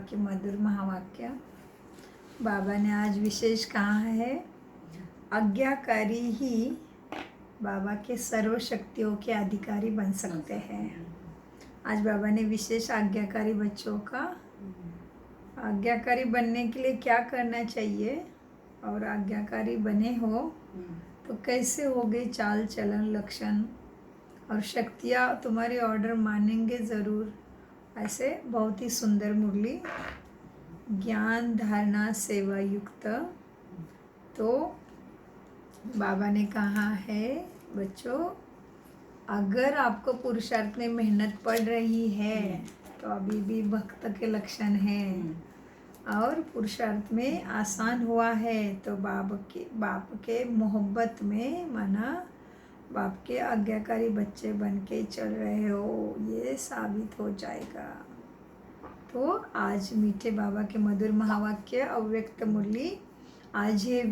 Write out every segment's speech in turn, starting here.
के मधुर महावाक्य। बाबा ने आज विशेष कहा है, आज्ञाकारी ही बाबा के सर्व शक्तियों के अधिकारी बन सकते हैं। आज बाबा ने विशेष आज्ञाकारी बच्चों का आज्ञाकारी बनने के लिए क्या करना चाहिए और आज्ञाकारी बने हो तो कैसे होगे चाल चलन लक्षण और शक्तियाँ तुम्हारे ऑर्डर मानेंगे ज़रूर। ऐसे बहुत ही सुंदर मुरली ज्ञान धारणा सेवा युक्त। तो बाबा ने कहा है बच्चों, अगर आपको पुरुषार्थ में मेहनत पड़ रही है तो अभी भी भक्त के लक्षण हैं, और पुरुषार्थ में आसान हुआ है तो बाप के मोहब्बत में माना बाप के आज्ञाकारी बच्चे बन के चल रहे हो, ये साबित हो जाएगा। तो आज मीठे बाबा के मधुर महावाक्य अव्यक्त मुरली। आज है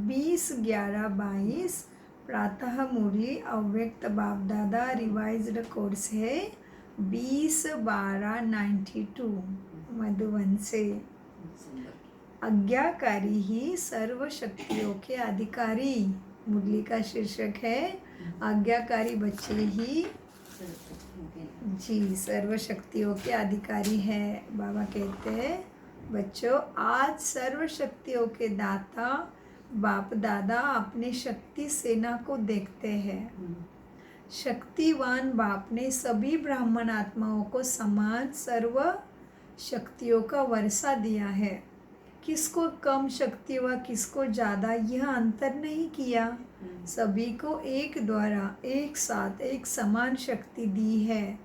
20/11/22 प्रातः मुरली अव्यक्त बाप दादा रिवाइज्ड कोर्स है 20/12/92 मधुबन से। आज्ञाकारी ही सर्व शक्तियों के अधिकारी। मुरली का शीर्षक है आज्ञाकारी बच्चे ही जी सर्व शक्तियों के अधिकारी है। बाबा कहते हैं बच्चों, आज सर्व शक्तियों के दाता बाप दादा अपने शक्ति सेना को देखते हैं। शक्तिवान बाप ने सभी ब्राह्मण आत्माओं को समान सर्व शक्तियों का वर्षा दिया है। किसको कम शक्ति व किसको ज़्यादा यह अंतर नहीं किया, सभी को एक द्वारा एक साथ एक समान शक्ति दी है।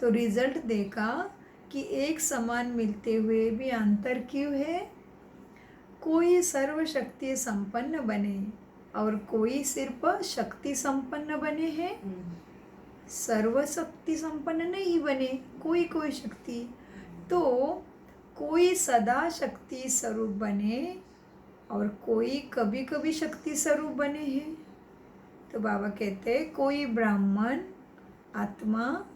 तो रिजल्ट देखा कि एक समान मिलते हुए भी अंतर क्यों है। कोई सर्व शक्ति संपन्न बने और कोई सिर्फ शक्ति संपन्न बने हैं, सर्व शक्ति संपन्न नहीं बने, कोई कोई शक्ति। तो कोई सदा शक्ति स्वरूप बने और कोई कभी कभी शक्ति स्वरूप बने हैं। तो बाबा कहते हैं कोई ब्राह्मण आत्मा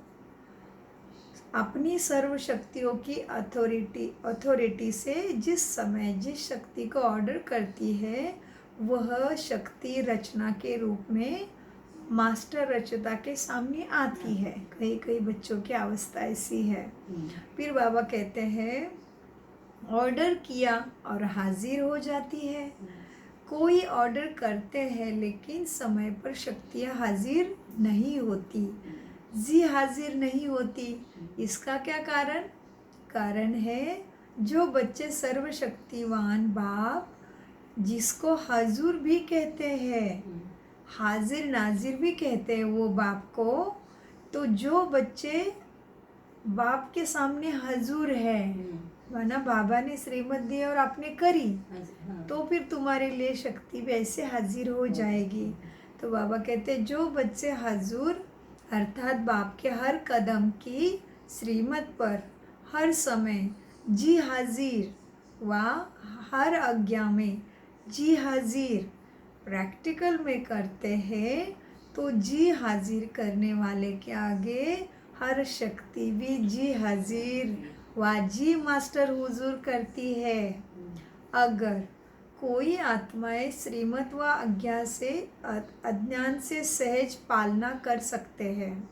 अपनी सर्व शक्तियों की अथॉरिटी से जिस समय जिस शक्ति को ऑर्डर करती है, वह शक्ति रचना के रूप में मास्टर रचता के सामने आती है। कई कई बच्चों की अवस्था ऐसी है। फिर बाबा कहते हैं ऑर्डर किया और हाजिर हो जाती है। कोई ऑर्डर करते हैं लेकिन समय पर शक्तियाँ हाजिर नहीं होती, जी हाजिर नहीं होती। इसका क्या कारण? कारण है जो बच्चे सर्वशक्तिवान बाप जिसको हजूर भी कहते हैं, हाजिर नाजिर भी कहते हैं वो बाप को, तो जो बच्चे बाप के सामने हजूर है, माना बाबा ने श्रीमत दी और आपने करी, तो फिर तुम्हारे लिए शक्ति वैसे हाजिर हो जाएगी। तो बाबा कहते जो बच्चे हजूर अर्थात बाप के हर कदम की श्रीमत पर हर समय जी हाजिर व हर आज्ञा में जी हाजिर प्रैक्टिकल में करते हैं, तो जी हाजिर करने वाले के आगे हर शक्ति भी जी हाजिर व जी मास्टर हुजूर करती है। अगर कोई आत्माएं श्रीमत व आज्ञा से अज्ञान से सहज पालना कर सकते हैं।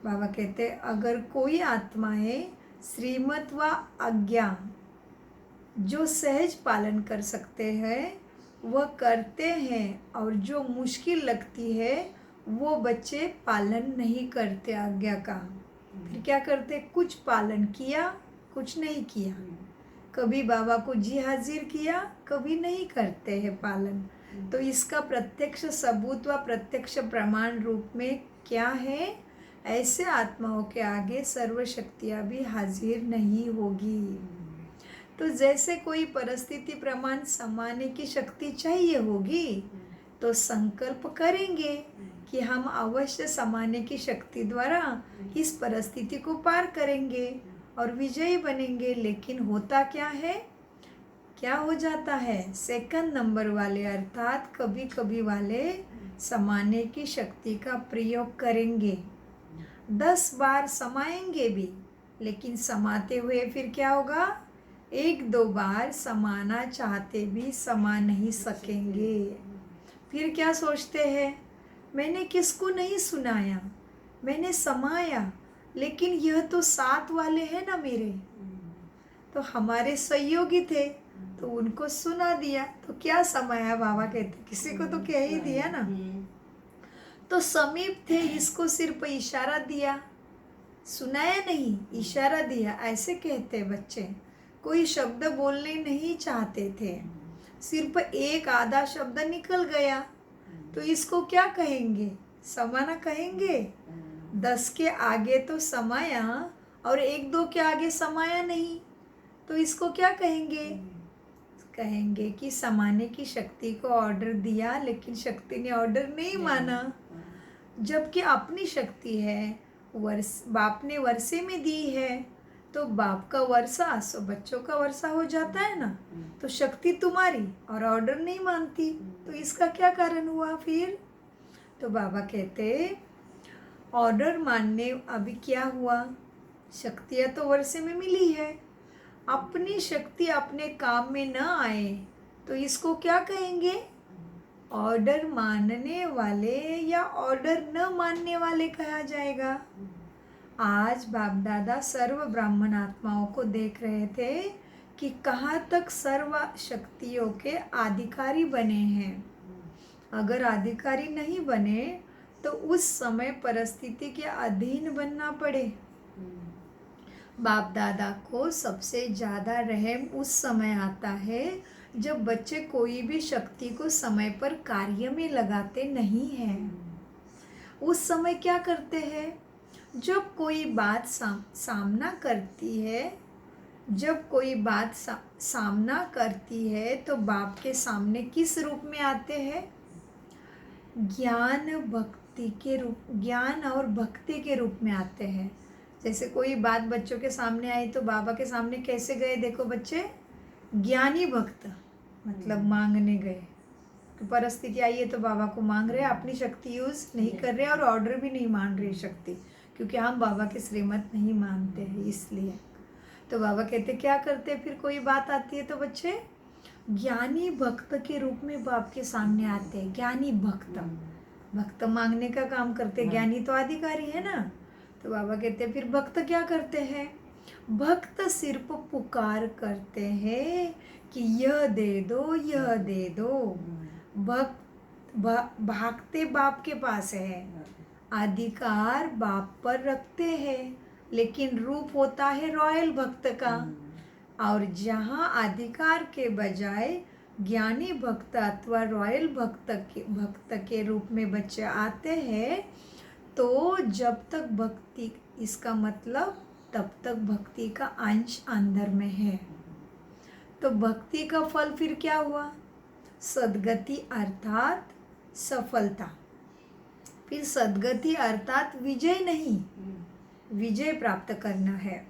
बाबा कहते अगर कोई आत्माएं श्रीमत व आज्ञा जो सहज पालन कर सकते हैं वह करते हैं, और जो मुश्किल लगती है वो बच्चे पालन नहीं करते आज्ञा का। फिर क्या करते? कुछ पालन किया कुछ नहीं किया। कभी बाबा को जी हाजिर किया, कभी नहीं करते हैं पालन। तो इसका प्रत्यक्ष सबूत व प्रत्यक्ष प्रमाण रूप में क्या है? ऐसे आत्माओं के आगे सर्व शक्तियाँ भी हाजिर नहीं होगी। तो जैसे कोई परिस्थिति प्रमाण समाने की शक्ति चाहिए होगी तो संकल्प करेंगे कि हम अवश्य समाने की शक्ति द्वारा इस परिस्थिति को पार करेंगे और विजयी बनेंगे। लेकिन होता क्या है? क्या हो जाता है? सेकंड नंबर वाले अर्थात कभी कभी वाले समाने की शक्ति का प्रयोग करेंगे, 10 बार समाएंगे भी लेकिन समाते हुए फिर क्या होगा, एक दो बार समाना चाहते भी समा नहीं सकेंगे। फिर क्या सोचते हैं, मैंने किसको नहीं सुनाया, मैंने समाया, लेकिन यह तो साथ वाले हैं ना मेरे, तो हमारे सहयोगी थे, तो उनको सुना दिया, तो क्या समाया, बाबा कहते किसी को तो कह ही दिया ना। तो समीप थे, इसको सिर्फ इशारा दिया, सुनाया नहीं, इशारा दिया, ऐसे कहते बच्चे। कोई शब्द बोलने नहीं चाहते थे, सिर्फ एक आधा शब्द निकल गया, तो इसको क्या कहेंगे, समाना कहेंगे। 10 के आगे तो समाया और 1-2 के आगे समाया नहीं, तो इसको क्या कहेंगे, कहेंगे कि समाने की शक्ति को ऑर्डर दिया, लेकिन शक्ति ने ऑर्डर नहीं माना। जबकि अपनी शक्ति है, बाप ने वर्षे में दी है, तो बाप का वर्षा सो बच्चों का वर्षा हो जाता है ना। तो शक्ति तुम्हारी और ऑर्डर नहीं मानती, तो इसका क्या कारण हुआ फिर। तो बाबा कहते ऑर्डर मानने, अभी क्या हुआ, शक्तियाँ तो वर्षे में मिली है, अपनी शक्ति अपने काम में न आए, तो इसको क्या कहेंगे, ऑर्डर मानने वाले या ऑर्डर न मानने वाले कहा जाएगा। आज बाप दादा सर्व ब्राह्मण आत्माओं को देख रहे थे कि कहाँ तक सर्व शक्तियों के अधिकारी बने हैं। अगर अधिकारी नहीं बने तो उस समय परिस्थिति के अधीन बनना पड़े। बाप दादा को सबसे ज़्यादा रहम उस समय आता है जब बच्चे कोई भी शक्ति को समय पर कार्य में लगाते नहीं हैं। उस समय क्या करते हैं, जब कोई बात सामना करती है, जब कोई बात सामना करती है तो बाप के सामने किस रूप में आते हैं, ज्ञान और भक्ति के रूप में आते हैं। जैसे कोई बात बच्चों के सामने आई तो बाबा के सामने कैसे गए, देखो बच्चे, ज्ञानी भक्त, मतलब मांगने गए। तो परिस्थिति आई है तो बाबा को मांग रहे, अपनी शक्ति यूज नहीं कर रहे और ऑर्डर भी नहीं मान रहे शक्ति, क्योंकि हम बाबा के श्रीमत नहीं मानते हैं इसलिए। तो बाबा कहते क्या करते, फिर कोई बात आती है तो बच्चे ज्ञानी भक्त के रूप में बाप के सामने आते हैं। ज्ञानी भक्त, भक्त मांगने का काम करते, ज्ञानी तो अधिकारी है ना। तो बाबा कहते हैं फिर भक्त क्या करते हैं, भक्त सिर्फ पुकार करते हैं कि यह दे दो, यह दे दो। भक्त भागते बाप के पास है, अधिकार बाप पर रखते हैं, लेकिन रूप होता है रॉयल भक्त का। और जहाँ अधिकार के बजाय ज्ञानी भक्त अथवा रॉयल भक्त के रूप में बच्चे आते हैं, तो जब तक भक्ति, इसका मतलब तब तक भक्ति का अंश अंदर में है। तो भक्ति का फल फिर क्या हुआ, सद्गति अर्थात सफलता। फिर सद्गति अर्थात विजय नहीं, विजय प्राप्त करना है।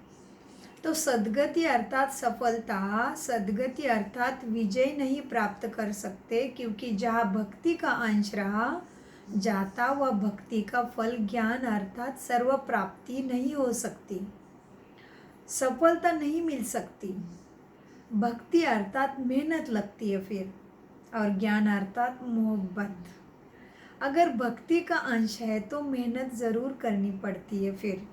तो सद्गति अर्थात सफलता, सद्गति अर्थात विजय नहीं प्राप्त कर सकते, क्योंकि जहाँ भक्ति का अंश रहा जाता वह भक्ति का फल ज्ञान अर्थात सर्व प्राप्ति नहीं हो सकती, सफलता नहीं मिल सकती। भक्ति अर्थात मेहनत लगती है फिर, और ज्ञान अर्थात मोहब्बत। अगर भक्ति का अंश है तो मेहनत ज़रूर करनी पड़ती है, फिर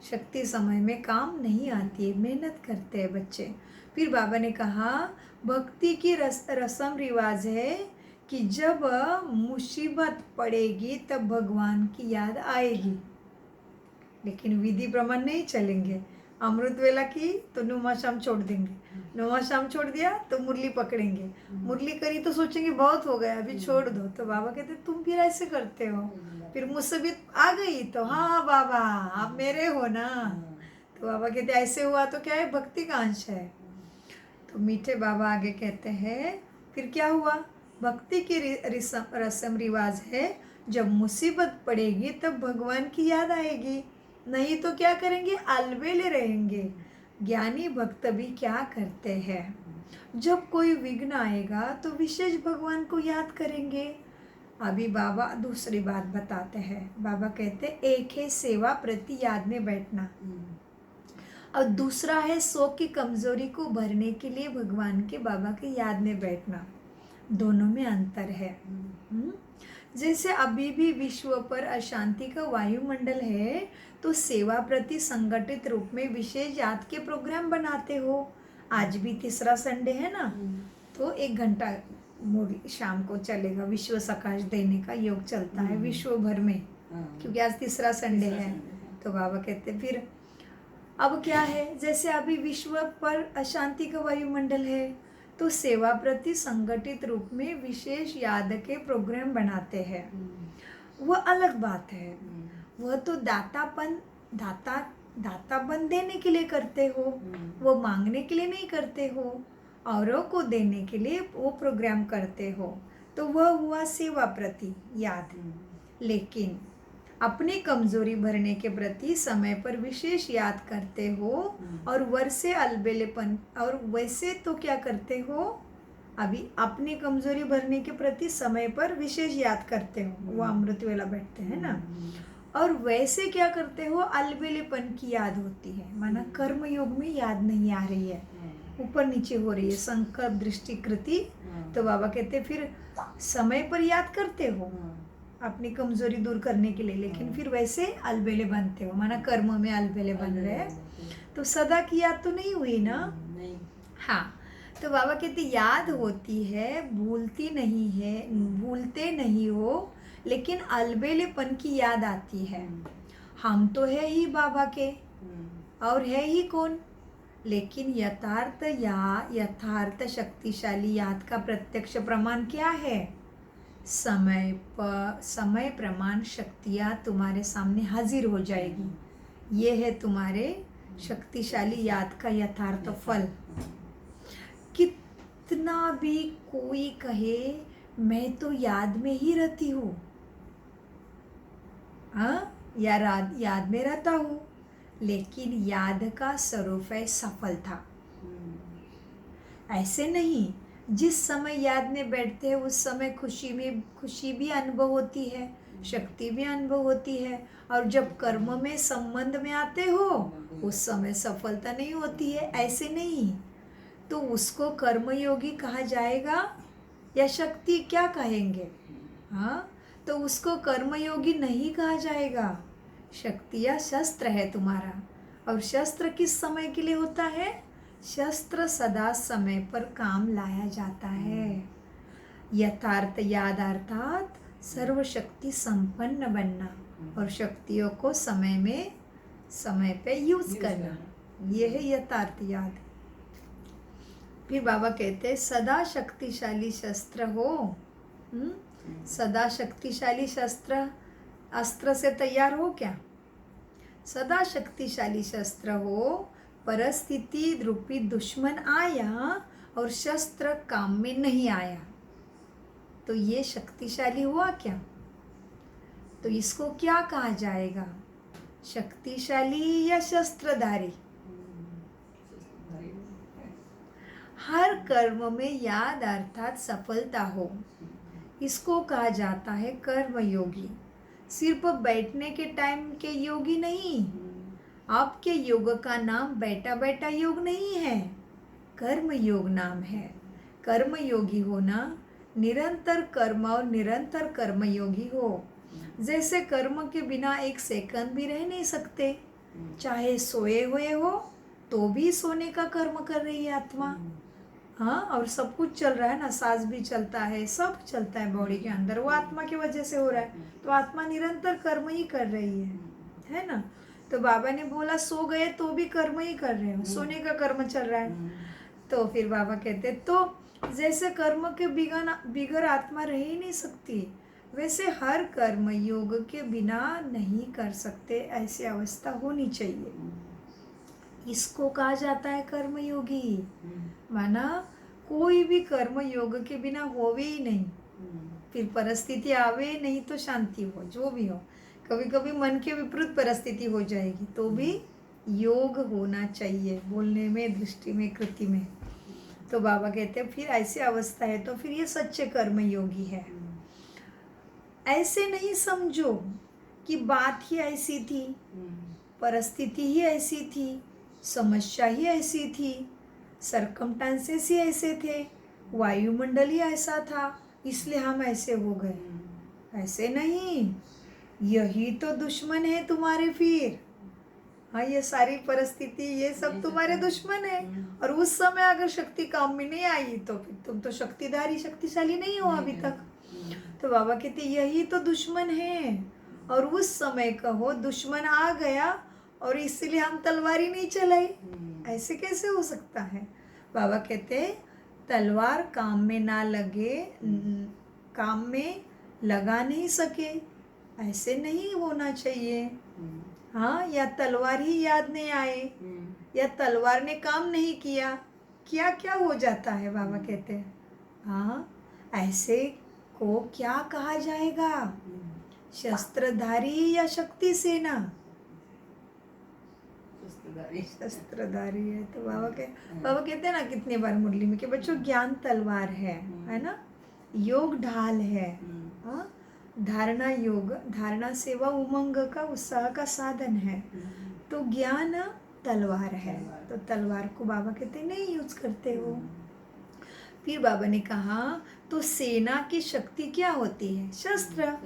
शक्ति समय में काम नहीं आती है, मेहनत करते हैं बच्चे। फिर बाबा ने कहा भक्ति की रस्म रिवाज है कि जब मुसीबत पड़ेगी तब भगवान की याद आएगी, लेकिन विधि प्रमाण नहीं चलेंगे। अमृत वेला की तो नुमा शाम छोड़ देंगे, नुमा शाम छोड़ दिया तो मुरली पकड़ेंगे, मुरली करी तो सोचेंगे बहुत हो गया अभी छोड़ दो। तो बाबा कहते तुम फिर ऐसे करते हो, फिर मुसीबत आ गई तो हाँ बाबा आप मेरे हो ना। तो बाबा कहते ऐसे हुआ तो क्या है, भक्ति का अंश है। तो मीठे बाबा आगे कहते हैं फिर क्या हुआ, भक्ति की रस्म रिवाज है, जब मुसीबत पड़ेगी तब भगवान की याद आएगी, नहीं तो क्या करेंगे, अलबेले रहेंगे। ज्ञानी भक्त भी क्या करते हैं, जब कोई विघ्न आएगा तो विशेष भगवान को याद करेंगे। अभी बाबा दूसरी बात बताते हैं। बाबा कहते एक है सेवा प्रति याद में बैठना। और दूसरा है शौक की कमजोरी को भरने के लिए भगवान के बाबा की याद में बैठना। दोनों में अंतर है। जैसे अभी भी विश्व पर अशांति का वायुमंडल है, तो सेवा प्रति संगठित रूप में विशेष याद के प्रोग्राम बनाते हो। आज भी तीसरा संडे है ना, तो 1 घंटा शाम को चलेगा विश्व सकाश देने का योग चलता है विश्व भर में, क्योंकि आज तीसरा संडे है। तो बाबा कहते फिर अब क्या है, जैसे अभी विश्व पर अशांति का वायुमंडल है, तो सेवा प्रति संगठित रूप में विशेष याद के प्रोग्राम बनाते हैं। वह अलग बात है। वह तो दातापन देने के लिए करते हो, वो मांगने के लिए नहीं करते हो, औरों को देने के लिए वो प्रोग्राम करते हो, तो वह हुआ सेवा प्रति याद। लेकिन अपनी कमजोरी भरने के प्रति समय पर विशेष याद करते हो, और वर्षे अलबेलेपन, और वैसे तो क्या करते हो, अभी अपनी कमजोरी भरने के प्रति समय पर विशेष याद करते हो, वो अमृत वेला बैठते हैं ना, और वैसे क्या करते हो, अलबेलेपन की याद होती है, माना कर्म योग में याद नहीं आ रही है, ऊपर नीचे हो रही है संकल्प दृष्टि कृति। तो बाबा कहते फिर समय पर याद करते हो अपनी कमजोरी दूर करने के लिए, लेकिन फिर वैसे अलबेले बनते हो, माना कर्म में अलबेले बन रहे, तो सदा की याद तो नहीं हुई ना। हाँ, तो बाबा कहते याद होती है, भूलती नहीं है, भूलते नहीं हो, लेकिन अलबेलेपन की याद आती है। हम तो है ही बाबा के, और है ही कौन, लेकिन यथार्थ शक्तिशाली याद का प्रत्यक्ष प्रमाण क्या है, समय प्रमाण शक्तियाँ तुम्हारे सामने हाजिर हो जाएगी। ये है तुम्हारे शक्तिशाली याद का यथार्थ फल। कितना भी कोई कहे मैं तो याद में ही रहती हूँ, या याद में रहता हूँ, लेकिन याद का स्वरूप है सफलता। ऐसे नहीं, जिस समय याद में बैठते हैं उस समय खुशी भी अनुभव होती है, शक्ति भी अनुभव होती है, और जब कर्म में संबंध में आते हो उस समय सफलता नहीं होती है। ऐसे नहीं, तो उसको कर्मयोगी कहा जाएगा या शक्ति क्या कहेंगे? हाँ, तो उसको कर्मयोगी नहीं कहा जाएगा। शक्ति या शस्त्र है तुम्हारा, और शस्त्र किस समय के लिए होता है? शस्त्र सदा समय पर काम लाया जाता है। यथार्थ याद अर्थात सर्वशक्ति संपन्न बनना, और शक्तियों को समय पे यूज करना, यह है यथार्थ याद। फिर बाबा कहते हैं सदा शक्तिशाली शस्त्र हो। सदा शक्तिशाली शस्त्र अस्त्र से तैयार हो क्या? सदा शक्तिशाली शस्त्र हो, परिस्थिति रूपी दुश्मन आया और शस्त्र काम में नहीं आया, तो ये शक्तिशाली हुआ क्या? तो इसको क्या कहा जाएगा, शक्तिशाली या शस्त्रधारी? हर कर्म में याद अर्थात सफलता हो, इसको कहा जाता है कर्मयोगी। सिर्फ बैठने के टाइम के योगी नहीं, आपके योग का नाम बैठा बैठा योग नहीं है, कर्म योग नाम है। कर्मयोगी होना निरंतर कर्म और निरंतर कर्मयोगी हो। जैसे कर्म के बिना 1 सेकंड भी रह नहीं सकते, चाहे सोए हुए हो तो भी सोने का कर्म कर रही है आत्मा। हाँ, और सब कुछ चल रहा है ना, सांस भी चलता है, सब चलता है बॉडी के अंदर, वो आत्मा की वजह से हो रहा है, तो आत्मा निरंतर कर्म ही कर रही है ना। तो बाबा ने बोला सो गए तो भी कर्म ही कर रहे हो, सोने का कर्म चल रहा है। तो फिर बाबा कहते तो जैसे कर्म के बिगर आत्मा रह ही नहीं सकती, वैसे हर कर्म योग के बिना नहीं कर सकते, ऐसी अवस्था होनी चाहिए। इसको कहा जाता है कर्मयोगी। माना कोई भी कर्म योग के बिना होवे ही नहीं, फिर परिस्थिति आवे नहीं तो शांति हो, जो भी हो। कभी कभी मन के विपरीत परिस्थिति हो जाएगी तो भी योग होना चाहिए, बोलने में, दृष्टि में, कृति में। तो बाबा कहते हैं फिर ऐसी अवस्था है तो फिर ये सच्चे कर्म योगी है। ऐसे नहीं समझो कि बात ही ऐसी थी, परिस्थिति ही ऐसी थी, समस्या ही ऐसी थी, सरकमस्टांसेस ही ऐसे थे, वायुमंडल ही ऐसा था, इसलिए हम ऐसे हो गए। ऐसे नहीं, यही तो दुश्मन है तुम्हारे फिर। हाँ, ये सारी परिस्थिति, ये सब तुम्हारे दुश्मन है। और उस समय अगर शक्ति काम में नहीं आई तो फिर तुम तो शक्तिशाली नहीं हो अभी तक। तो बाबा कहते यही तो दुश्मन है, और उस समय कहो दुश्मन आ गया और इसलिए हम तलवार ही नहीं चलाई। ऐसे कैसे हो सकता है? बाबा कहते तलवार काम में ना लगे, काम में लगा नहीं सके, ऐसे नहीं होना चाहिए। हाँ, या तलवार ही याद नहीं आए, या तलवार ने काम नहीं किया, क्या क्या हो जाता है। बाबा कहते हैं हाँ, ऐसे को क्या कहा जाएगा, शस्त्रधारी या शक्ति सेना? शस्त्रधारी है। तो बाबा कहते हैं ना कितनी बार मुरली में कि बच्चों ज्ञान तलवार है ना, योग ढाल है, हाँ, धारणा योग, धारणा सेवा उमंग का उत्साह का साधन है। तो ज्ञान तलवार है, तो तलवार को बाबा कहते नहीं यूज करते हो। फिर बाबा ने कहा तो सेना की शक्ति क्या होती है? शस्त्र।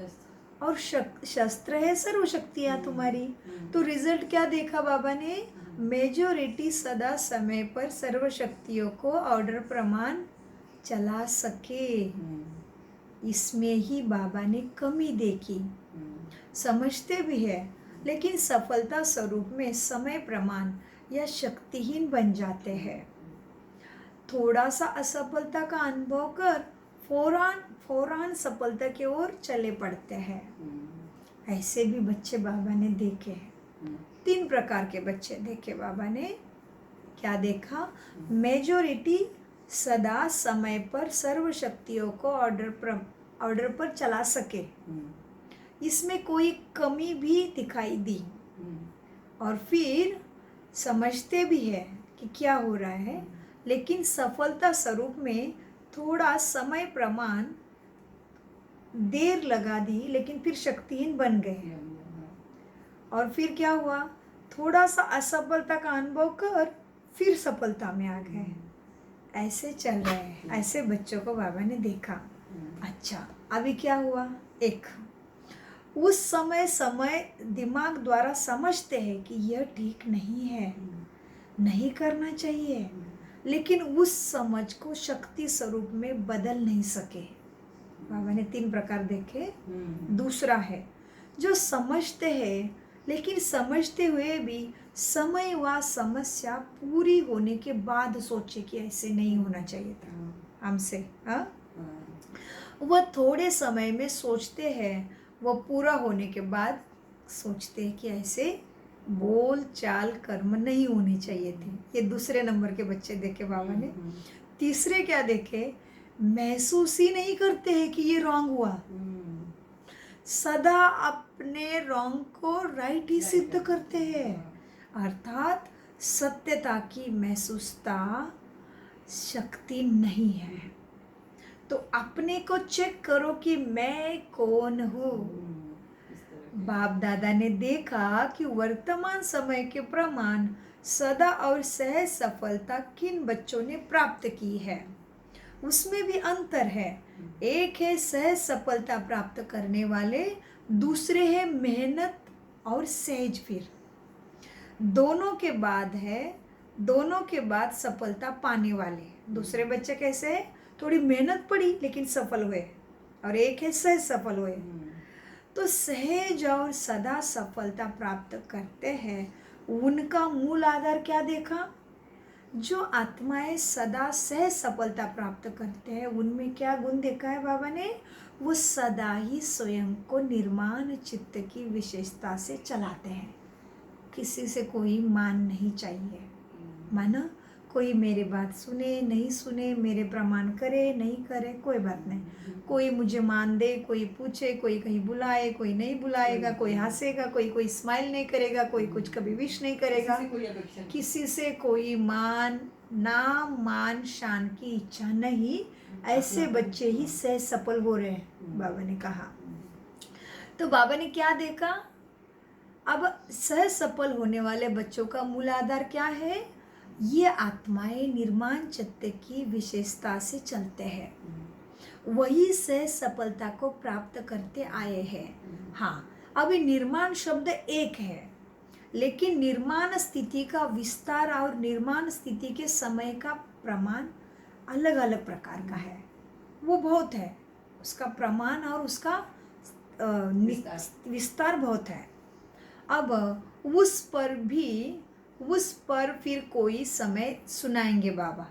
और शस्त्र है सर्व शक्तियाँ तुम्हारी। तो रिजल्ट क्या देखा बाबा ने? मेजोरिटी सदा समय पर सर्व शक्तियों को ऑर्डर प्रमाण चला सके। इसमें ही बाबा ने कमी देखी। समझते भी है लेकिन सफलता स्वरूप में समय प्रमाण या शक्तिहीन बन जाते हैं। थोड़ा सा असफलता का अनुभव कर फौरन सफलता की ओर चले पड़ते हैं। ऐसे भी बच्चे बाबा ने देखे हैं। 3 प्रकार के बच्चे देखे बाबा ने। क्या देखा? मेजोरिटी सदा समय पर सर्व शक्तियों को ऑर्डर पर चला सके, इसमें कोई कमी भी दिखाई दी। और फिर समझते भी है कि क्या हो रहा है, लेकिन सफलता स्वरूप में थोड़ा समय प्रमाण देर लगा दी, लेकिन फिर शक्तिहीन बन गए। और फिर क्या हुआ? थोड़ा सा असफलता का अनुभव कर फिर सफलता में आ गए। ऐसे चल रहे हैं। ऐसे बच्चों को बाबा ने देखा। अच्छा, अभी क्या हुआ? एक उस समय दिमाग द्वारा समझते हैं कि यह ठीक नहीं है, नहीं करना चाहिए, लेकिन उस समझ को शक्ति स्वरूप में बदल नहीं सके। बाबा ने 3 प्रकार देखे। दूसरा है जो समझते हैं लेकिन समझते हुए भी समय व समस्या पूरी होने के बाद सोचे कि ऐसे नहीं होना चाहिए था हमसे। हाँ, वह थोड़े समय में सोचते हैं, वह पूरा होने के बाद सोचते हैं कि ऐसे बोल चाल कर्म नहीं होने चाहिए थे। ये दूसरे नंबर के बच्चे देखे बाबा ने। तीसरे क्या देखे? महसूस ही नहीं करते हैं कि ये रॉन्ग हुआ, सदा अपने रॉन्ग को राइट ही सिद्ध करते हैं। अर्थात सत्यता की महसूसता शक्ति नहीं है। तो अपने को चेक करो कि मैं कौन हूँ। बाप दादा ने देखा कि वर्तमान समय के प्रमाण सदा और सहज सफलता किन बच्चों ने प्राप्त की है, उसमें भी अंतर है। एक है सहज सफलता प्राप्त करने वाले, दूसरे है मेहनत और सहज। फिर दोनों के बाद सफलता पाने वाले। दूसरे बच्चे कैसे है? थोड़ी मेहनत पड़ी लेकिन सफल हुए, और एक है सहज सफल हुए। तो सहज और सदा सफलता प्राप्त करते हैं, उनका मूल आधार क्या देखा? जो आत्माएं सदा सहज सफलता प्राप्त करते हैं, उनमें क्या गुण देखा है बाबा ने? वो सदा ही स्वयं को निर्माण चित्त की विशेषता से चलाते हैं। किसी से कोई मान नहीं चाहिए। माना कोई मेरी बात सुने नहीं सुने, मेरे प्रमाण करे नहीं करे, कोई बात नहीं। कोई मुझे मान दे, कोई पूछे, कोई कहीं बुलाए, कोई नहीं बुलाएगा, कोई हंसेगा, कोई स्माइल नहीं करेगा, कोई कुछ कभी विश नहीं करेगा। किसी से कोई मान शान की इच्छा नहीं। ऐसे बच्चे ही सहज सफल हो रहे हैं, बाबा ने कहा। तो बाबा ने क्या देखा? अब सह सफल होने वाले बच्चों का मूल आधार क्या है? ये आत्माएं निर्माण चित्त की विशेषता से चलते हैं, वही सह सफलता को प्राप्त करते आए हैं। हाँ, अभी निर्माण शब्द एक है, लेकिन निर्माण स्थिति का विस्तार और निर्माण स्थिति के समय का प्रमाण अलग अलग प्रकार का है। वो बहुत है, उसका प्रमाण और उसका विस्तार बहुत है। अब उस पर फिर कोई समय सुनाएंगे बाबा।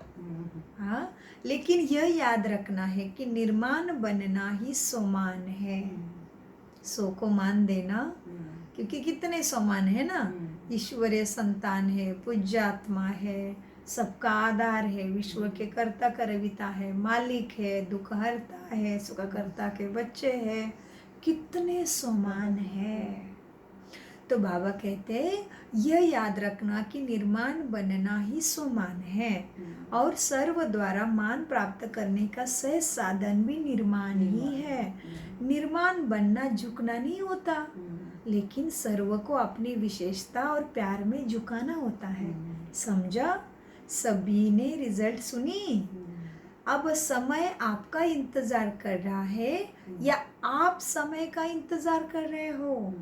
हाँ, लेकिन यह याद रखना है कि निर्माण बनना ही सोमान है। सो को मान देना, क्योंकि कितने सोमान है ना, ईश्वरीय संतान है, पूज्यात्मा है, सबका आधार है, विश्व के कर्ता करविता है, मालिक है, दुख हरता है, सुख करता के बच्चे हैं, कितने सोमान है। तो बाबा कहते हैं यह याद रखना कि निर्माण बनना ही सोमान है, और सर्व द्वारा मान प्राप्त करने का सहज साधन भी निर्माण ही है। निर्माण बनना झुकना नहीं होता, लेकिन सर्व को अपनी विशेषता और प्यार में झुकाना होता है। समझा? सभी ने रिजल्ट सुनी। अब समय आपका इंतजार कर रहा है या आप समय का इंतजार कर रहे हो?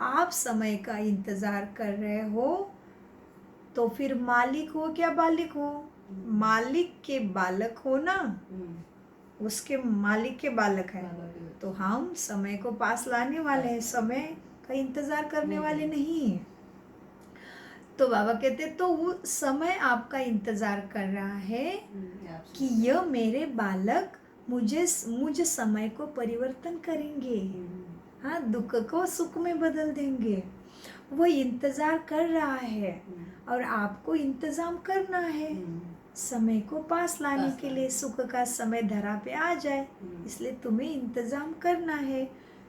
आप समय का इंतजार कर रहे हो तो फिर मालिक हो क्या बालिक हो? मालिक के बालक हो ना, उसके मालिक के बालक है। तो हम समय को पास लाने वाले हैं, समय का इंतजार करने वाले नहीं है। तो बाबा कहते तो वो समय आपका इंतजार कर रहा है कि यह मेरे बालक मुझे समय को परिवर्तन करेंगे, हाँ, दुख को सुख में बदल देंगे। वो इंतजार कर रहा है और आपको इंतजाम करना है समय को पास लाने के लिए। सुख का समय धरा पे आ जाए, इसलिए तुम्हें इंतजाम करना है,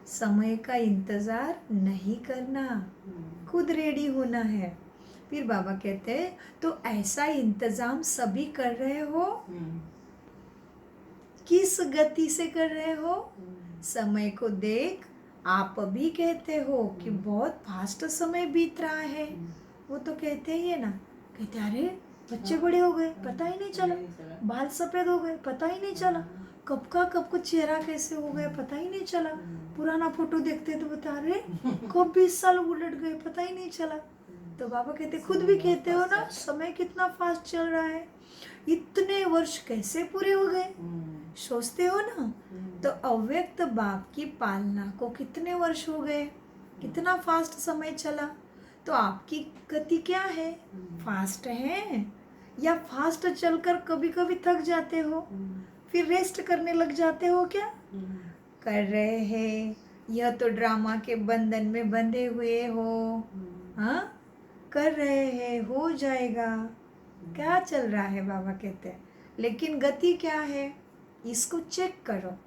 समय का इंतजार नहीं करना, खुद रेडी होना है। फिर बाबा कहते हैं तो ऐसा इंतजाम सभी कर रहे हो, किस गति से कर रहे हो? समय को देख आप भी कहते हो कि बहुत फास्ट समय बीत रहा है। वो तो कहते ही है ना, कहते अरे बच्चे बड़े हो गए, पता ही नहीं चला, बाल सफेद हो गए, पता ही नहीं चला, कब को चेहरा कैसे हो गया, पता ही नहीं चला। पुराना फोटो देखते तो बता रहे कब 20 साल उलट गए, पता ही नहीं चला। तो बाबा कहते, खुद भी कहते हो ना, समय कितना फास्ट चल रहा है, इतने वर्ष कैसे पूरे हो गए, सोचते हो ना। तो अव्यक्त बाप की पालना को कितने वर्ष हो गए, कितना फास्ट समय चला। तो आपकी गति क्या है? फास्ट है या फास्ट चलकर कभी कभी थक जाते हो, फिर रेस्ट करने लग जाते हो क्या? कर रहे हैं, यह तो ड्रामा के बंधन में बंधे हुए हो। हाँ, कर रहे हैं, हो जाएगा। क्या चल रहा है बाबा कहते हैं, लेकिन गति क्या है इसको चेक करो।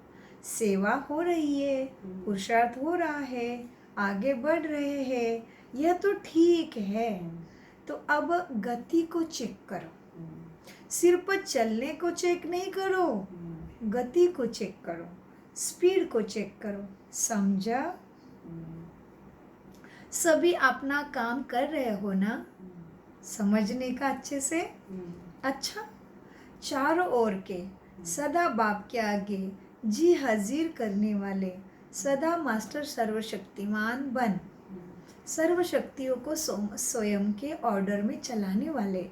सेवा हो रही है, पुरुषार्थ हो रहा है, आगे बढ़ रहे हैं, यह तो ठीक है। तो अब गति को चेक करो, सिर्फ चलने को चेक नहीं करो, गति को चेक करो, स्पीड को चेक करो। समझा? सभी अपना काम कर रहे हो ना, समझने का अच्छे से। अच्छा, चारों ओर के सदा बाप के आगे जी हाजिर करने वाले सदा मास्टर सर्वशक्तिमान बन, सर्व शक्तियों को स्वयं के ऑर्डर में चलाने वाले,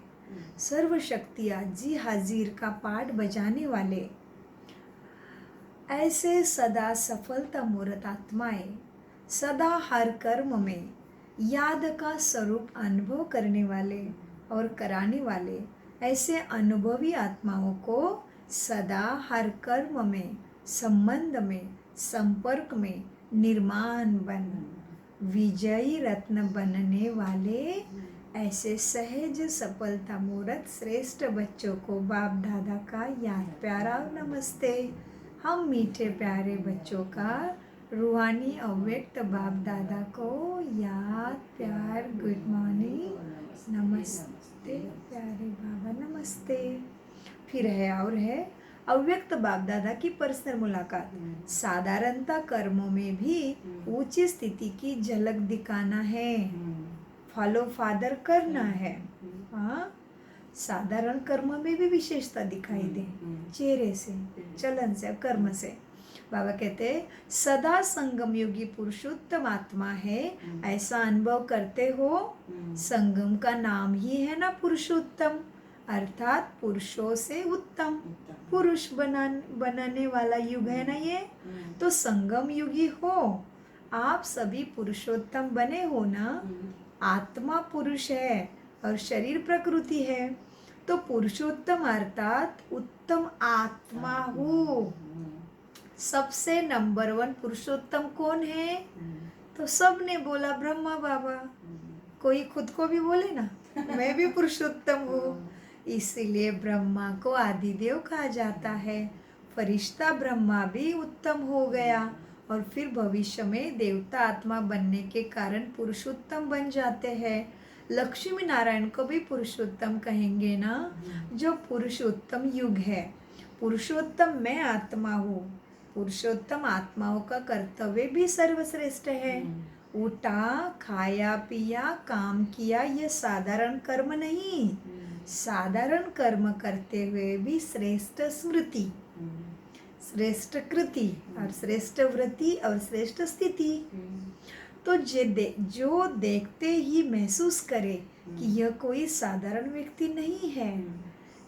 सर्व शक्तियाँ जी हाजिर का पाठ बजाने वाले, ऐसे सदा सफलता मूर्त आत्माएं, सदा हर कर्म में याद का स्वरूप अनुभव करने वाले और कराने वाले, ऐसे अनुभवी आत्माओं को सदा हर कर्म में, संबंध में, संपर्क में निर्माण बन, विजयी रत्न बनने वाले, ऐसे सहज सफलता मूर्त श्रेष्ठ बच्चों को बाप दादा का याद प्यारा नमस्ते। हम मीठे प्यारे बच्चों का रूहानी अव्यक्त बाप दादा को याद प्यार गुड मॉर्निंग नमस्ते प्यारे बाबा नमस्ते। फिर है और है, अव्यक्त बाप दादा की पर्सनल मुलाकात। साधारणता कर्मों में भी ऊंची स्थिति की झलक दिखाना है, फॉलो फादर करना है। हाँ, साधारण कर्म में भी विशेषता दिखाई दे, चेहरे से, चलन से, कर्म से। बाबा कहते हैं सदा संगम योगी पुरुषोत्तम आत्मा है, ऐसा अनुभव करते हो। संगम का नाम ही है ना पुरुषोत्तम, अर्थात पुरुषों से उत्तम, पुरुष बनाने वाला युग है ना ये। तो संगम युगी हो, आप सभी पुरुषोत्तम बने हो ना। आत्मा पुरुष है और शरीर प्रकृति है, तो पुरुषोत्तम अर्थात उत्तम आत्मा हो। सबसे नंबर 1 पुरुषोत्तम कौन है? तो सबने बोला ब्रह्मा बाबा। कोई खुद को भी बोले ना, मैं भी पुरुषोत्तम हूँ। इसीलिए ब्रह्मा को आदिदेव कहा जाता है। फरिश्ता ब्रह्मा भी उत्तम हो गया और फिर भविष्य में देवता आत्मा बनने के कारण पुरुषोत्तम बन जाते हैं। लक्ष्मी नारायण को भी पुरुषोत्तम कहेंगे ना, जो पुरुषोत्तम युग है। पुरुषोत्तम मैं आत्मा हूँ। पुरुषोत्तम आत्माओं का कर्तव्य भी सर्वश्रेष्ठ है। उठा, खाया पिया, काम किया, यह साधारण कर्म नहीं। साधारण कर्म करते हुए भी श्रेष्ठ स्मृति, श्रेष्ठ कृति और श्रेष्ठ वृत्ति और श्रेष्ठ स्थिति। तो जो देखते ही महसूस करे कि यह कोई साधारण व्यक्ति नहीं है।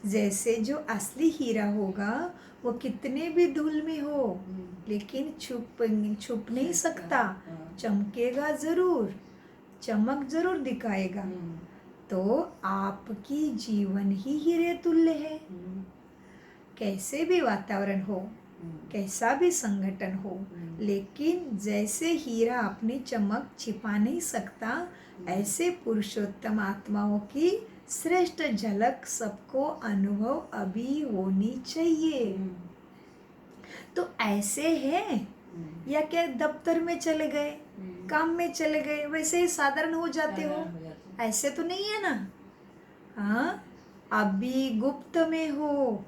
जैसे जो असली हीरा होगा वो कितने भी धूल में हो, लेकिन छुप नहीं सकता, चमकेगा जरूर, चमक जरूर दिखाएगा। तो आपकी जीवन ही हीरे तुल्य है। कैसे भी वातावरण हो, कैसा भी संगठन हो, लेकिन जैसे हीरा अपनी चमक छिपा नहीं सकता, ऐसे पुरुषोत्तम आत्माओं की श्रेष्ठ झलक सबको अनुभव अभी होनी चाहिए। तो ऐसे है या क्या दफ्तर में चले गए, काम में चले गए, वैसे ही साधारण हो जाते हो? ऐसे तो नहीं है ना। हाँ, अभी गुप्त में हो,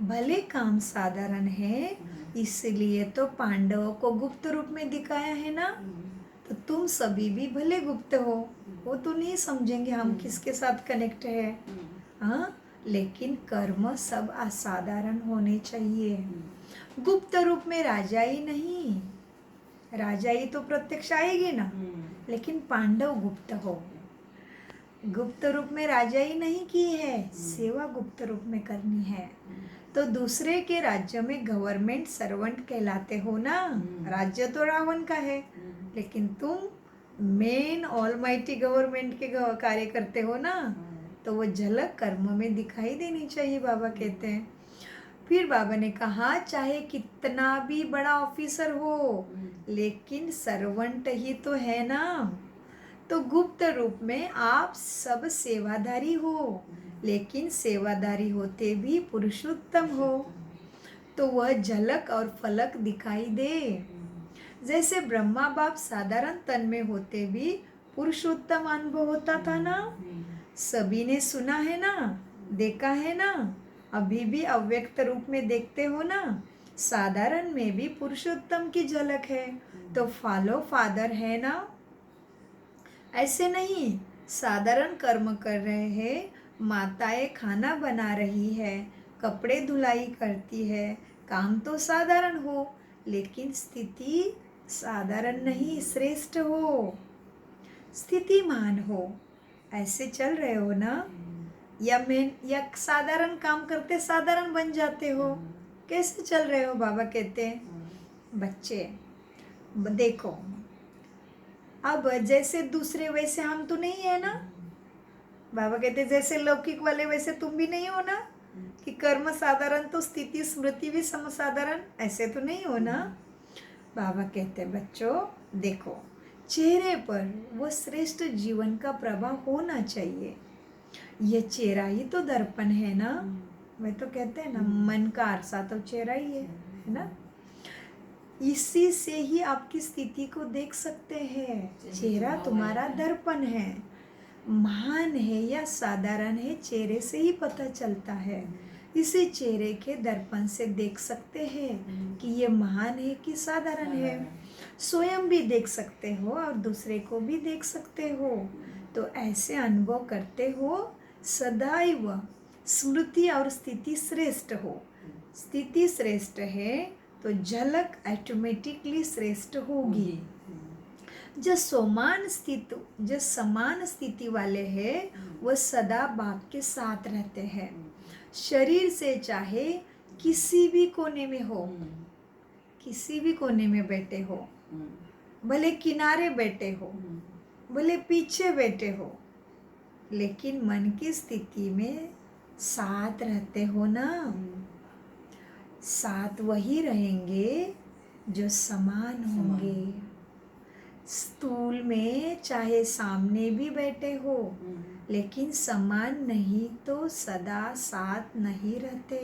भले काम साधारण है, इसलिए तो पांडवों को गुप्त रूप में दिखाया है ना। तो तुम सभी भी भले गुप्त हो, वो तो नहीं समझेंगे हम किसके साथ कनेक्ट है। हाँ, लेकिन कर्म सब असाधारण होने चाहिए। गुप्त रूप में राजाई नहीं, राजाई तो प्रत्यक्ष आएगी ना, लेकिन पांडव गुप्त हो। गुप्त रूप में राजाई नहीं की है, सेवा गुप्त रूप में करनी है। तो दूसरे के राज्य में गवर्नमेंट सर्वेंट कहलाते हो ना। राज्य तो रावण का है, लेकिन तुम मेन ऑलमाइटी गवर्नमेंट के कार्य करते हो ना। तो वो झलक कर्म में दिखाई देनी चाहिए, बाबा कहते हैं। फिर बाबा ने कहा चाहे कितना भी बड़ा ऑफिसर हो, लेकिन सर्वेंट ही तो है ना। तो गुप्त रूप में आप सब सेवादारी हो, लेकिन सेवादारी होते भी पुरुषोत्तम हो। तो वह झलक और फलक दिखाई दे। जैसे ब्रह्मा बाप साधारण तन में होते भी पुरुषोत्तम अनुभव होता था ना। सभी ने सुना है ना, देखा है ना, अभी भी अव्यक्त रूप में देखते हो ना। साधारण में भी पुरुषोत्तम की झलक है, तो फॉलो फादर है ना। ऐसे नहीं साधारण कर्म कर रहे हैं, माताएं खाना बना रही है, कपड़े धुलाई करती है, काम तो साधारण हो, लेकिन स्थिति साधारण नहीं, श्रेष्ठ हो, स्थितिमान हो। ऐसे चल रहे हो ना। या साधारण काम करते साधारण बन जाते हो। कैसे चल रहे हो? बाबा कहते हैं बच्चे देखो, अब जैसे दूसरे वैसे हम तो नहीं है ना। बाबा कहते जैसे लौकिक वाले वैसे तुम भी नहीं हो ना, कि कर्म साधारण तो स्थिति स्मृति भी समसाधारण, ऐसे तो नहीं हो ना। बाबा कहते बच्चों देखो, चेहरे पर वो श्रेष्ठ जीवन का प्रभाव होना चाहिए। ये चेहरा ही तो दर्पण है ना। मैं तो कहते हैं ना, मन का आरसा तो चेहरा ही है ना। इसी से ही आपकी स्थिति को देख सकते हैं। चेहरा तुम्हारा दर्पण है, महान है या साधारण है, चेहरे से ही पता चलता है। इसी चेहरे के दर्पण से देख सकते हैं कि ये महान है कि साधारण है। स्वयं भी देख सकते हो और दूसरे को भी देख सकते हो। तो ऐसे अनुभव करते हो सदैव स्मृति और स्थिति श्रेष्ठ हो। स्थिति श्रेष्ठ है तो झलक ऑटोमेटिकली श्रेष्ठ होगी। जो समान स्थिति वाले हैं वह सदा बाप के साथ रहते हैं। शरीर से चाहे किसी भी कोने में हो, किसी भी कोने में बैठे हो, भले किनारे बैठे हो, भले पीछे बैठे हो, लेकिन मन की स्थिति में साथ रहते हो ना। साथ वही रहेंगे जो समान होंगे। स्थूल में चाहे सामने भी बैठे हो, लेकिन समान नहीं तो सदा साथ नहीं रहते,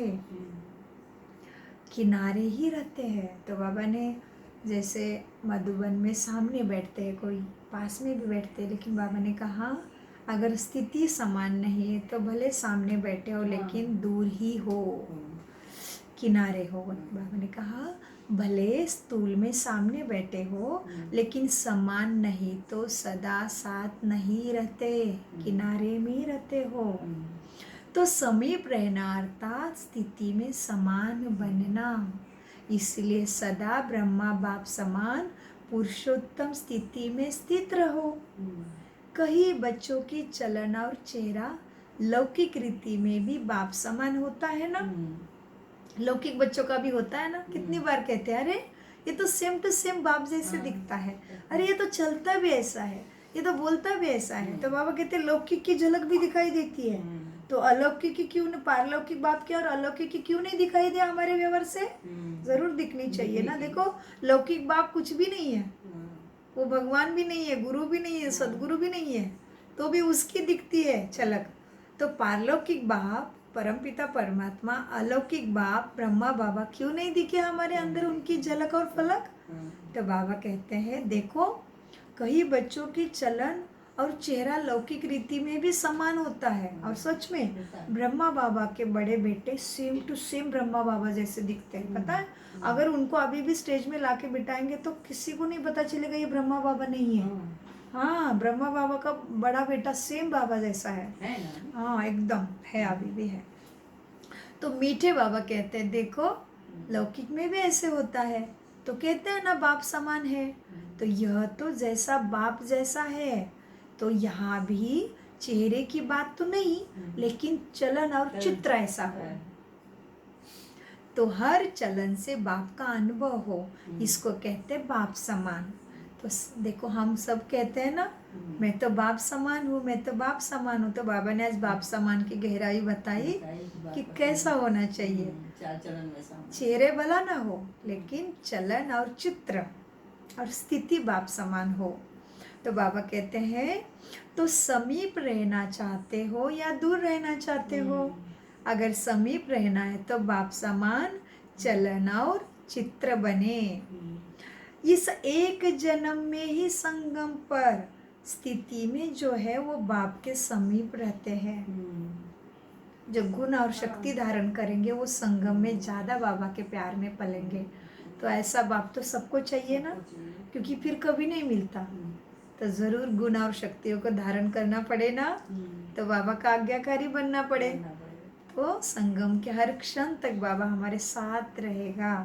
किनारे ही रहते हैं। तो बाबा ने जैसे मधुबन में सामने बैठते हैं, कोई पास में भी बैठते हैं, लेकिन बाबा ने कहा अगर स्थिति समान नहीं है तो भले सामने बैठे हो लेकिन दूर ही हो, किनारे हो। बाबा ने कहा भले स्थूल में सामने बैठे हो लेकिन समान नहीं तो सदा साथ नहीं रहते, किनारे में ही रहते हो। तो समीप रहना अर्थात स्थिति में समान बनना। इसलिए सदा ब्रह्मा बाप समान पुरुषोत्तम स्थिति में स्थित रहो। कई बच्चों की चलन और चेहरा लौकिक रीति में भी बाप समान होता है ना। लौकिक बच्चों का भी होता है ना। कितनी बार कहते हैं अरे ये तो सेम टू सेम बाप जैसे दिखता है, अरे ये तो चलता भी ऐसा है, ये तो बोलता भी ऐसा है। तो बाबा कहते हैं लौकिक की झलक भी दिखाई देती है, तो अलौकिक की क्यों न, पारलौकिक बाप की और अलौकिक की क्यों नहीं दिखाई दिया हमारे व्यवहार से? जरूर दिखनी चाहिए ना। देखो लौकिक बाप कुछ भी नहीं है, वो भगवान भी नहीं है, गुरु भी नहीं है, सदगुरु भी नहीं है, तो भी उसकी दिखती है झलक। तो पारलौकिक बाप परमपिता परमात्मा, अलौकिक बाप ब्रह्मा बाबा क्यों नहीं दिखे हमारे अंदर उनकी झलक और फलक? तो बाबा कहते हैं देखो कई बच्चों की चलन और चेहरा लौकिक रीति में भी समान होता है, और सच में ब्रह्मा बाबा के बड़े बेटे सेम टू सेम ब्रह्मा बाबा जैसे दिखते हैं। पता है अगर उनको अभी भी स्टेज में लाके बिठाएंगे तो किसी को नहीं पता चलेगा ये ब्रह्मा बाबा नहीं है। हाँ, ब्रह्मा बाबा का बड़ा बेटा सेम बाबा जैसा है। हाँ एकदम है, अभी भी है। तो मीठे बाबा कहते हैं देखो लौकिक में भी ऐसे होता है, तो कहते हैं ना बाप समान है, तो यह तो जैसा बाप जैसा है, तो यहाँ भी चेहरे की बात तो नहीं, लेकिन चलन और चित्र ऐसा हो, तो हर चलन से बाप का अनुभव हो, इसको कहते हैं बाप समान। तो देखो हम सब कहते हैं ना मैं तो बाप समान हूँ, मैं तो बाप समान हूँ। तो बाबा ने आज बाप समान की गहराई बताई कि कैसा होना चाहिए। चेहरे भला ना हो लेकिन चलन और चित्र और स्थिति बाप समान हो। तो बाबा कहते हैं तो समीप रहना चाहते हो या दूर रहना चाहते हो? अगर समीप रहना है तो बाप समान चलन और चित्र बने। इस एक जन्म में ही संगम पर स्थिति में जो है वो बाप के समीप रहते हैं। जो गुण और शक्ति धारण करेंगे वो संगम में ज़्यादा बाबा के प्यार में पलेंगे। तो ऐसा बाप तो सबको चाहिए ना, क्योंकि फिर कभी नहीं मिलता। तो ज़रूर गुण और शक्तियों को धारण करना पड़े ना, तो बाबा का आज्ञाकारी बनना पड़े, तो संगम के हर क्षण तक बाबा हमारे साथ रहेगा।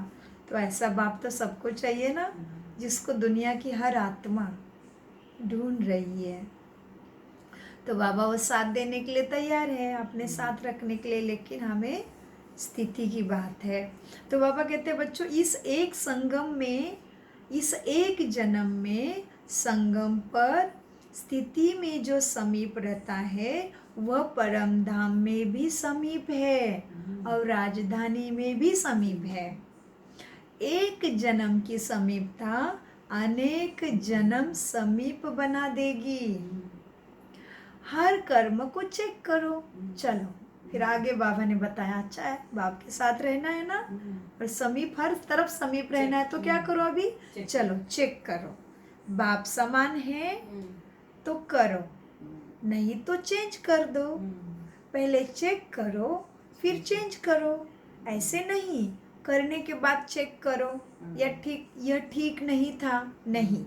तो ऐसा बाप तो सबको चाहिए ना, जिसको दुनिया की हर आत्मा ढूंढ रही है। तो बाबा वो साथ देने के लिए तैयार है, अपने साथ रखने के लिए, लेकिन हमें स्थिति की बात है। तो बाबा कहते हैं बच्चों इस एक संगम में, इस एक जन्म में संगम पर स्थिति में जो समीप रहता है वह परम धाम में भी समीप है और राजधानी में भी समीप है। एक जन्म की समीपता अनेक जन्म समीप बना देगी। हर कर्म को चेक करो। चलो फिर आगे बाबा ने बताया अच्छा है बाप के साथ रहना है ना, और समीप हर तरफ समीप रहना है, तो क्या करो अभी चलो चेक करो। बाप समान है तो करो, नहीं तो चेंज कर दो। पहले चेक करो फिर चेंज करो। ऐसे नहीं करने के बाद चेक करो यह ठीक नहीं था, नहीं,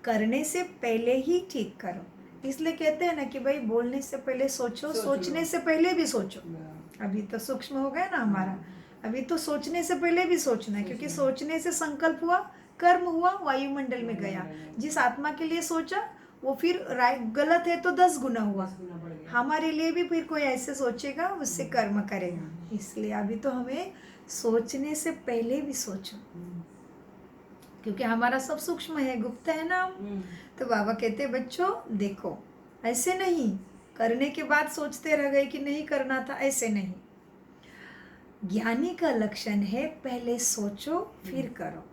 करने से पहले ही ठीक करो। इसलिए कहते हैं ना कि भाई बोलने से पहले सोचो, सोचने से पहले भी सोचो। अभी तो सूक्ष्म हो गया ना हमारा, अभी तो सोचने से पहले भी सोचना है, क्योंकि सोचने से संकल्प हुआ, कर्म हुआ, वायुमंडल में गया। जिस आत्मा के लिए सोचा वो फिर गलत है तो 10 गुना हुआ। हमारे लिए भी फिर कोई ऐसे सोचेगा, उससे कर्म करेगा। इसलिए अभी तो हमें सोचने से पहले भी सोचो, क्योंकि हमारा सब सूक्ष्म है, गुप्त है ना। तो बाबा कहते बच्चों देखो, ऐसे नहीं करने के बाद सोचते रह गए कि नहीं करना था, ऐसे नहीं। ज्ञानी का लक्षण है पहले सोचो फिर करो।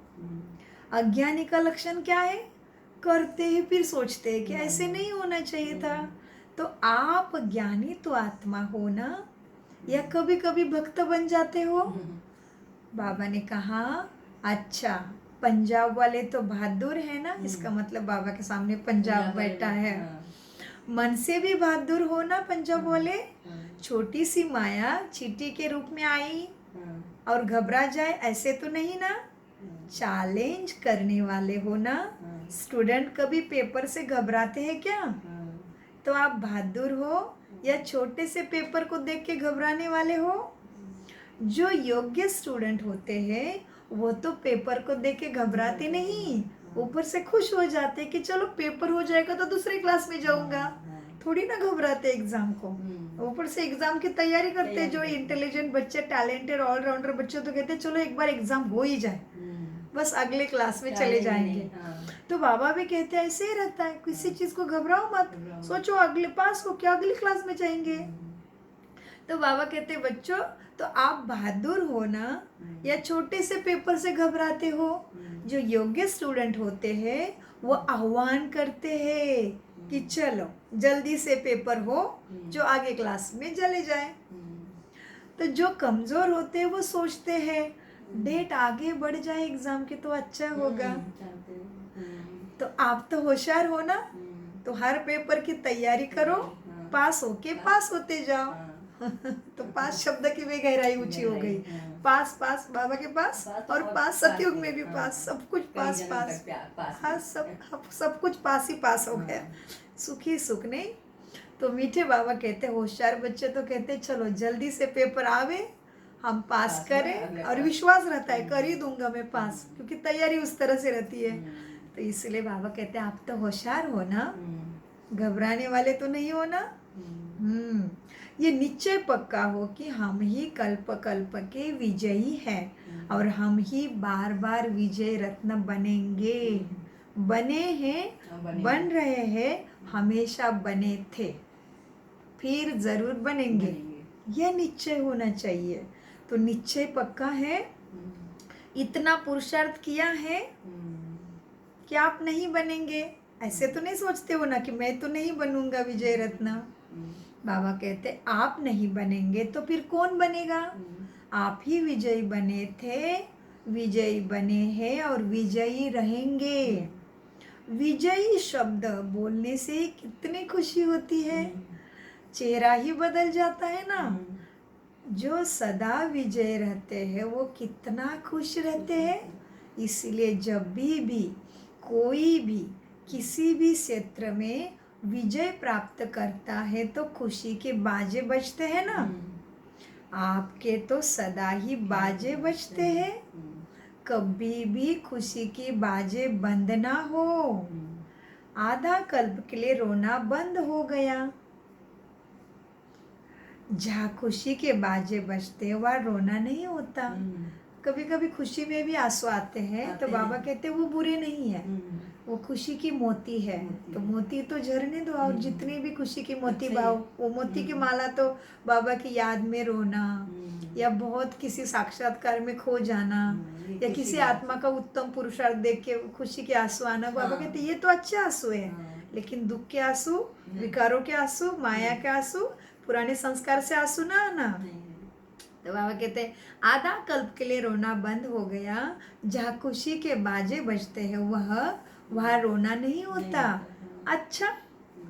अज्ञानी का लक्षण क्या है? करते हैं फिर सोचते हैं कि ऐसे नहीं होना चाहिए था। तो आप ज्ञानी तो आत्मा हो ना, या कभी कभी भक्त बन जाते हो? बाबा ने कहा अच्छा, पंजाब वाले तो बहादुर है ना, इसका मतलब बाबा के सामने पंजाब बैठा है। मन से भी बहादुर हो ना पंजाब वाले। छोटी सी माया चींटी के रूप में आई और घबरा जाए, ऐसे तो नहीं ना। चैलेंज करने वाले हो ना। स्टूडेंट कभी पेपर से घबराते हैं क्या? तो आप बहादुर हो या छोटे से पेपर को देख के घबराने वाले हो? जो योग्य स्टूडेंट होते हैं वो तो पेपर को देख के घबराते नहीं, ऊपर से खुश हो जाते कि चलो पेपर हो जाएगा तो दूसरे क्लास में जाऊंगा। थोड़ी ना घबराते एग्जाम को, ऊपर से एग्जाम की तैयारी करते। जो इंटेलिजेंट बच्चे, टैलेंटेड ऑलराउंडर बच्चे तो कहते चलो एक बार एग्जाम हो ही जाए, बस अगले क्लास में चले जाएंगे। तो बाबा भी कहते हैं ऐसे ही रहता है, किसी चीज को घबराओ मत, सोचो अगले पास हो क्या अगली क्लास में जाएंगे। तो बाबा कहते हैं बच्चों तो आप बहादुर हो ना, या छोटे से पेपर से घबराते हो? जो योग्य स्टूडेंट होते हैं वो आह्वान करते हैं कि चलो जल्दी से पेपर हो, जो आगे क्लास में चले जाए। तो जो कमजोर होते हैं वो सोचते हैं डेट आगे बढ़ जाए एग्जाम की तो अच्छा होगा। तो आप तो होशियार हो ना, तो हर पेपर की तैयारी करो, पास होके पास होते जाओ। तो पास शब्द की भी गहराई ऊंची हो गई। पास पास बाबा के पास, और पास सतयुग में भी पास, सब कुछ पास पास। हाँ, सब कुछ पास ही पास हो गया, सुख ही सुख। नहीं तो मीठे बाबा कहते होशियार बच्चे तो कहते चलो जल्दी से पेपर आवे, हम पास करें, और विश्वास रहता है कर ही दूंगा मैं पास, क्योंकि तैयारी उस तरह से रहती है। तो इसलिए बाबा कहते हैं आप तो होशियार हो ना, घबराने वाले तो नहीं हो ना। ये निश्चय पक्का हो कि हम ही कल्प कल्प के विजयी हैं, और हम ही बार बार विजय रत्न बनेंगे, बने हैं, बन रहे हैं, हमेशा बने थे, फिर जरूर बनेंगे। यह निश्चय होना चाहिए। तो निश्चय पक्का है, इतना पुरुषार्थ किया है कि आप नहीं बनेंगे। ऐसे तो नहीं सोचते हो ना कि मैं तो नहीं बनूंगा विजय रत्न। बाबा कहते आप नहीं बनेंगे तो फिर कौन बनेगा? आप ही विजयी बने थे, विजयी बने हैं, और विजयी रहेंगे। विजयी शब्द बोलने से कितनी खुशी होती है, चेहरा ही बदल जाता है ना। जो सदा विजय रहते हैं वो कितना खुश रहते हैं। इसलिए जब भी कोई भी किसी भी क्षेत्र में विजय प्राप्त करता है तो खुशी के बाजे बजते हैं ना। आपके तो सदा ही बाजे बजते हैं, कभी भी खुशी की बाजे बंद ना हो। आधा कल्प के लिए रोना बंद हो गया। जहाँ खुशी के बाजे बजते वहाँ रोना नहीं होता। कभी कभी खुशी में भी आंसू आते हैं, तो बाबा कहते हैं वो बुरे नहीं है, वो खुशी की मोती है। तो मोती तो झरने दो, और जितनी भी खुशी की मोती भाव, वो मोती की माला तो बाबा की याद में रोना, या बहुत किसी साक्षात्कार में खो जाना, या किसी आत्मा का उत्तम पुरुषार्थ देख के खुशी के आंसू आना। बाबा कहते ये तो अच्छे आंसू है, लेकिन दुख के आंसू, विकारों के आंसू, माया के आंसू, पुराने संस्कार से आंसू ना आना। तो बाबा कहते हैं आधा कल्प के लिए रोना बंद हो गया। जहाँ खुशी के बाजे बजते हैं वहाँ रोना नहीं होता। अच्छा,